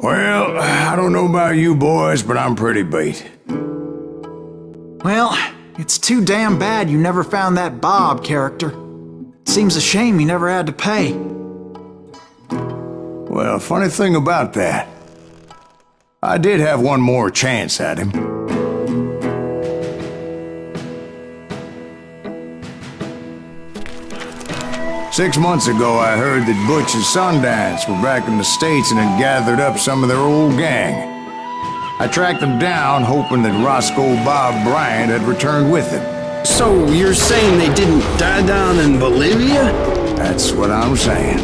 Well, I don't know about you boys, but I'm pretty beat. Well, it's too damn bad you never found that Bob character. Seems a shame he never had to pay. Well, funny thing about that, I did have one more chance at him. Six months ago, I heard that Butch and Sundance were back in the States and had gathered up some of their old gang. I tracked them down, hoping that Roscoe Bob Bryant had returned with them. So you're saying they didn't die down in Bolivia? That's what I'm saying.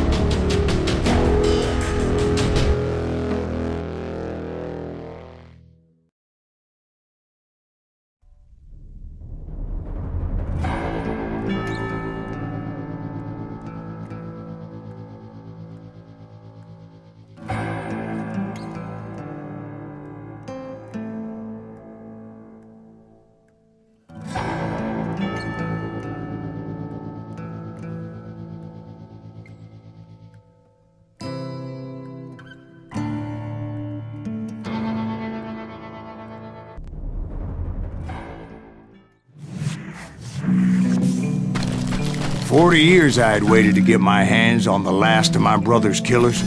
"40 years I had waited to get my hands on the last of my brother's killers.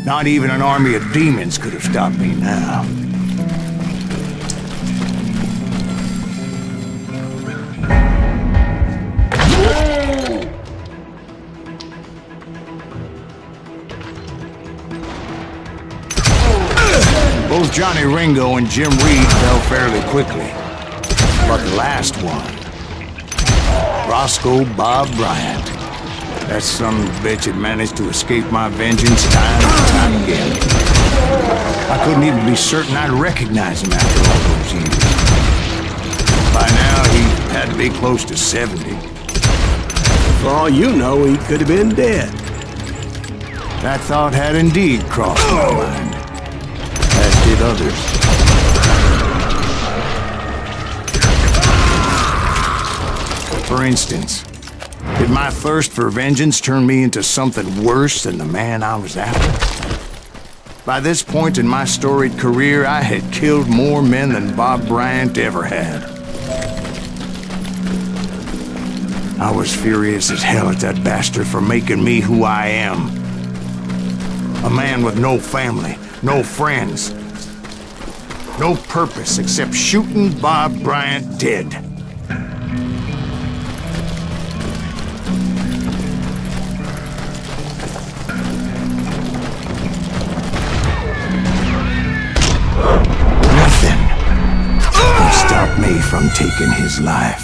Not even an army of demons could have stopped me now. Both Johnny Ringo and Jim Reed fell fairly quickly, but the last one, Roscoe Bob Bryant. That son of a bitch had managed to escape my vengeance time and time again. I couldn't even be certain I'd recognize him after all those years. By now, he had to be close to 70. For all you know, he could have been dead. That thought had indeed crossed my mind, as did others. For instance, did my thirst for vengeance turn me into something worse than the man I was after? By this point in my storied career, I had killed more men than Bob Bryant ever had. I was furious as hell at that bastard for making me who I am. A man with no family, no friends, no purpose except shooting Bob Bryant dead. Me from taking his life.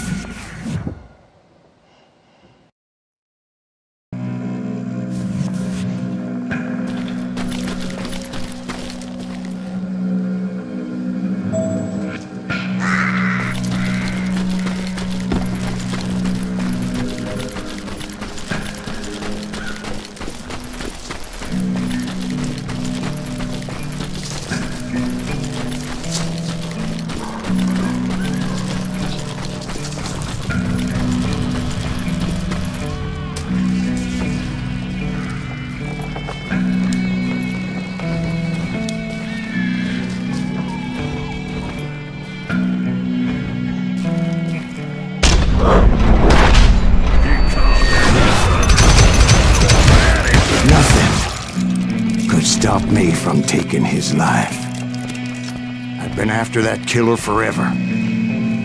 Stop me from taking his life. I've been after that killer forever.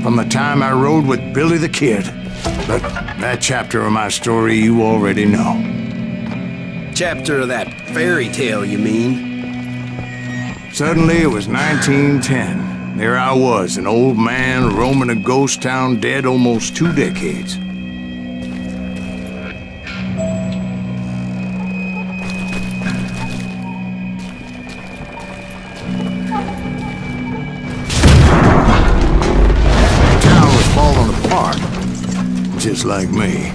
From the time I rode with Billy the Kid. But that chapter of my story you already know. Chapter of that fairy tale, you mean? Suddenly it was 1910. There I was, an old man roaming a ghost town dead almost 2 decades. Just like me.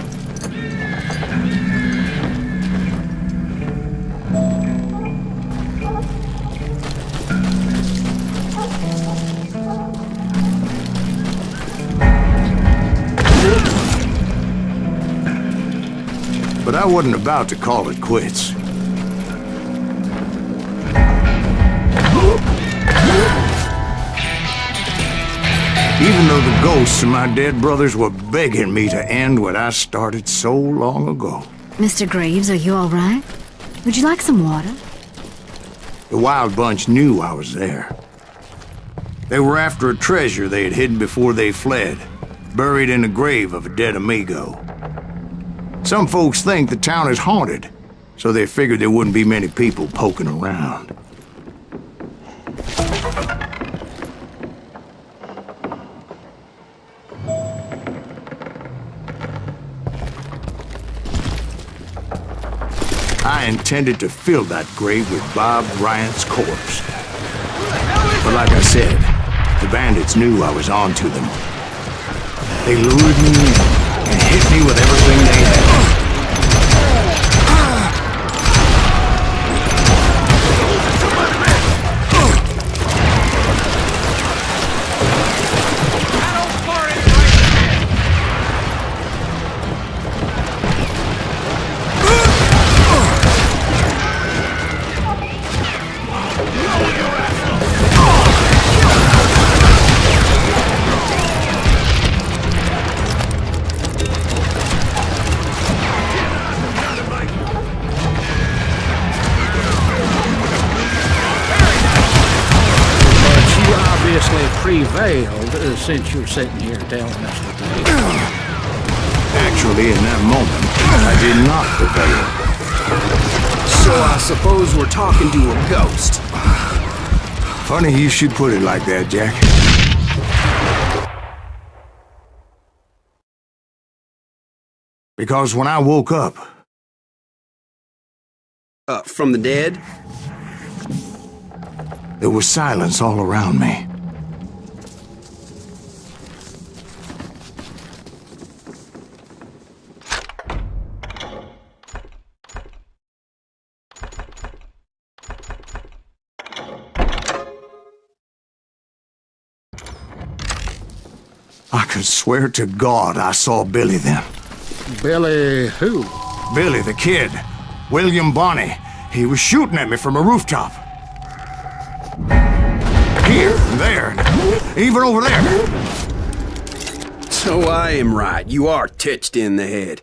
But I wasn't about to call it quits. Even though the ghosts of my dead brothers were begging me to end what I started so long ago. Mr. Graves, are you all right? Would you like some water? The Wild Bunch knew I was there. They were after a treasure they had hidden before they fled, buried in the grave of a dead amigo. Some folks think the town is haunted, so they figured there wouldn't be many people poking around. I intended to fill that grave with Bob Bryant's corpse. But like I said, the bandits knew I was on to them. They lured me in and hit me with everything they had. Prevailed since you're sitting here telling us today. Actually, in that moment, I did not prevail. So I suppose we're talking to a ghost. Funny you should put it like that, Jack. Because when I woke up... From the dead? There was silence all around me. I could swear to God I saw Billy then. Billy who? Billy the Kid. William Bonney. He was shooting at me from a rooftop. Here, there, even over there. So I am right. You are titched in the head.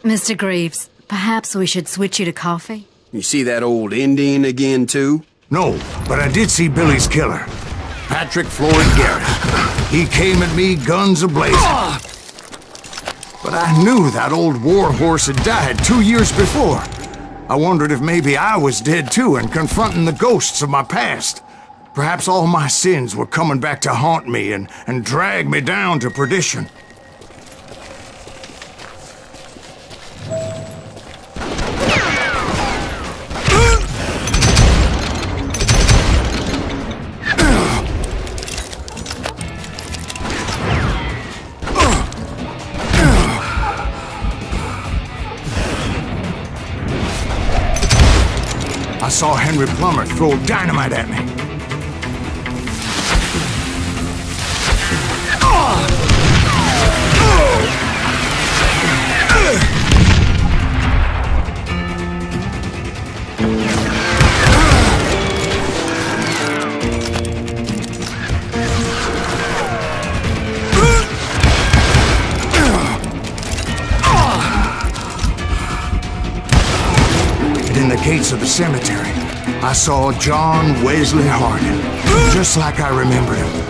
Mr. Graves, perhaps we should switch you to coffee? You see that old Indian again, too? No, but I did see Billy's killer. Patrick Floyd Garrett. He came at me guns a-blazing. But I knew that old war horse had died 2 years before. I wondered if maybe I was dead too and confronting the ghosts of my past. Perhaps all my sins were coming back to haunt me and drag me down to perdition. I saw Henry Plummer throw dynamite at me. In the gates of the cemetery, I saw John Wesley Hardin, just like I remembered him.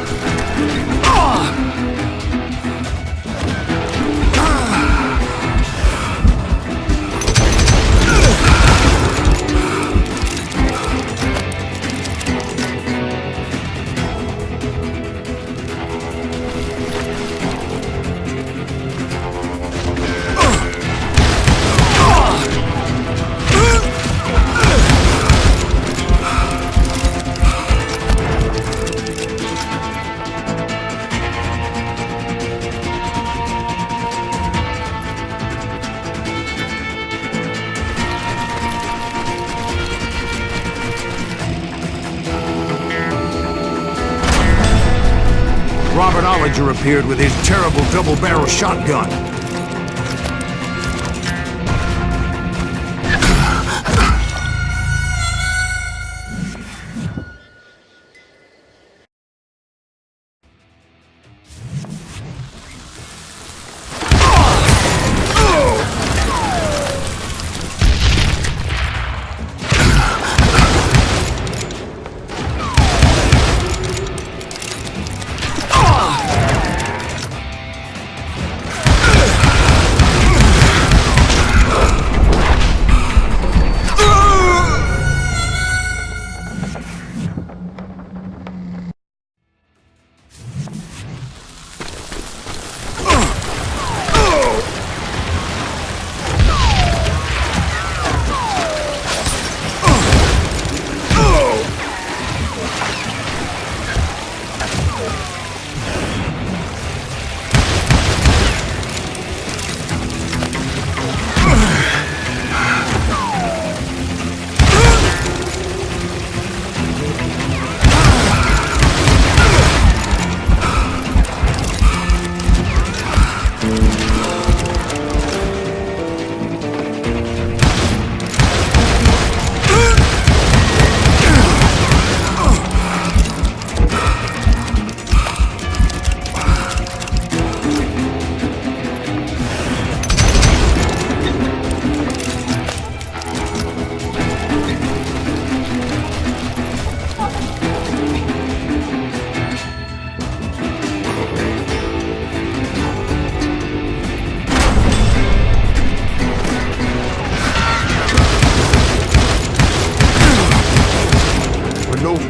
Robert Ollinger appeared with his terrible double-barrel shotgun.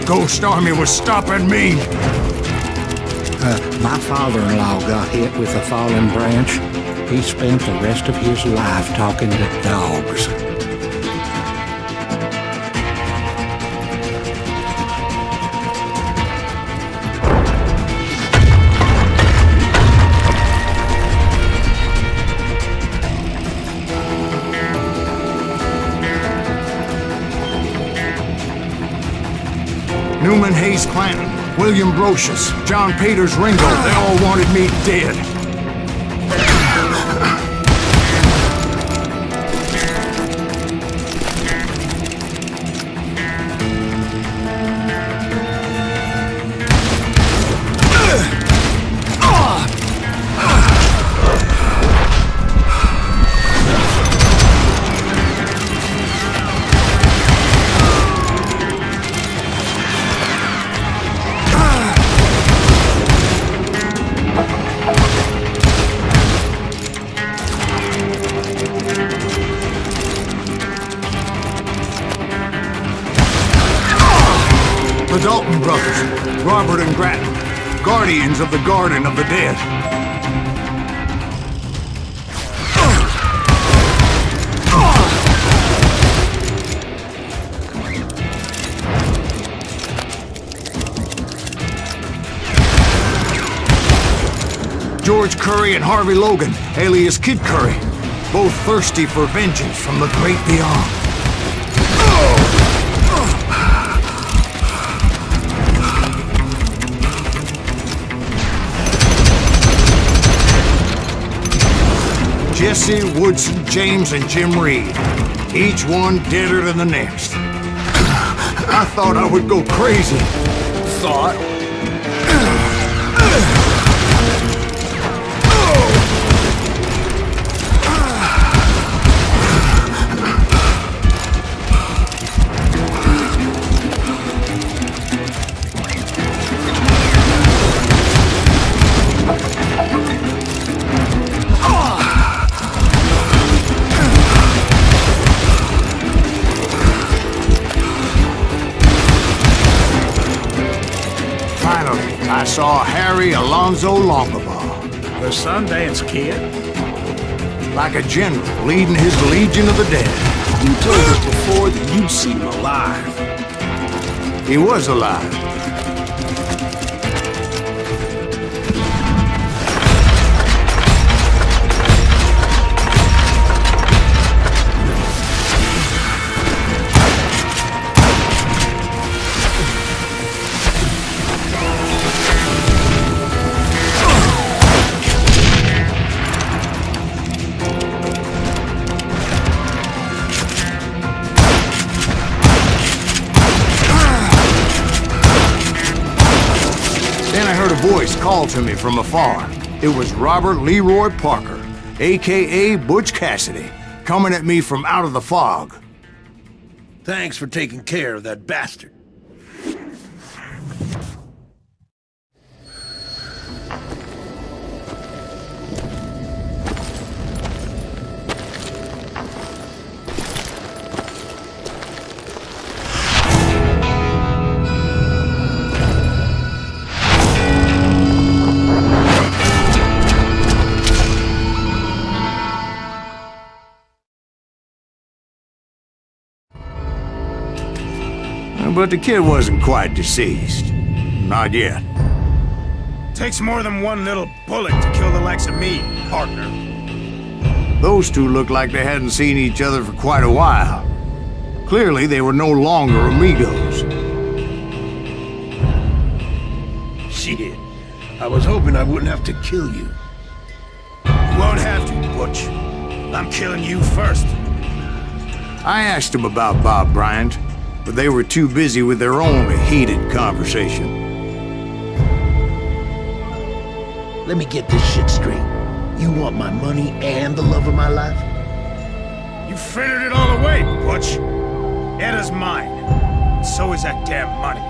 Ghost Army was stopping me. My father-in-law got hit with a fallen branch. He spent the rest of his life talking to dogs. Newman Hayes Clanton, William Brocious, John Peters Ringo, they all wanted me dead. The Dalton brothers, Robert and Grattan, guardians of the Garden of the Dead. George Curry and Harvey Logan, alias Kid Curry, both thirsty for vengeance from the great beyond. Jesse, Woodson, James, and Jim Reed. Each one deader than the next. I thought I would go crazy. Thought? I saw Harry Alonzo Longabaugh. The Sundance Kid? Like a general leading his legion of the dead. You told us before that you'd seen him alive. He was alive. Voice called to me from afar. It was Robert Leroy Parker, a.k.a. Butch Cassidy, coming at me from out of the fog. Thanks for taking care of that bastard. But the kid wasn't quite deceased. Not yet. Takes more than one little bullet to kill the likes of me, partner. Those two looked like they hadn't seen each other for quite a while. Clearly, they were no longer amigos. Shit. I was hoping I wouldn't have to kill you. You won't have to, Butch. I'm killing you first. I asked them about Bob Bryant, but they were too busy with their own heated conversation. Let me get this shit straight. You want my money and the love of my life? You frittered it all away, Butch. Edda's mine. So is that damn money.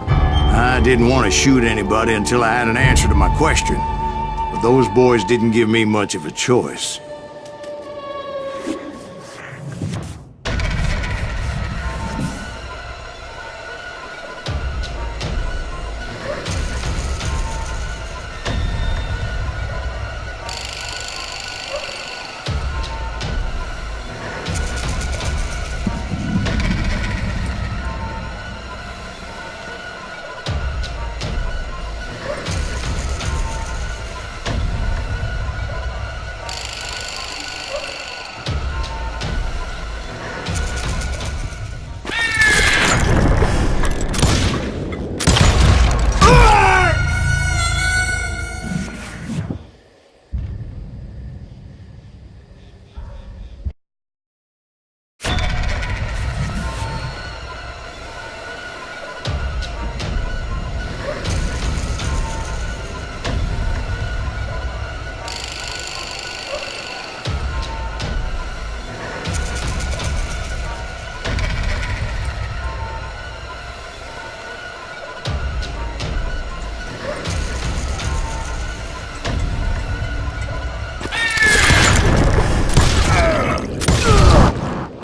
I didn't want to shoot anybody until I had an answer to my question, but those boys didn't give me much of a choice.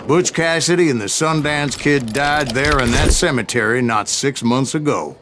Butch Cassidy and the Sundance Kid died there in that cemetery not 6 months ago.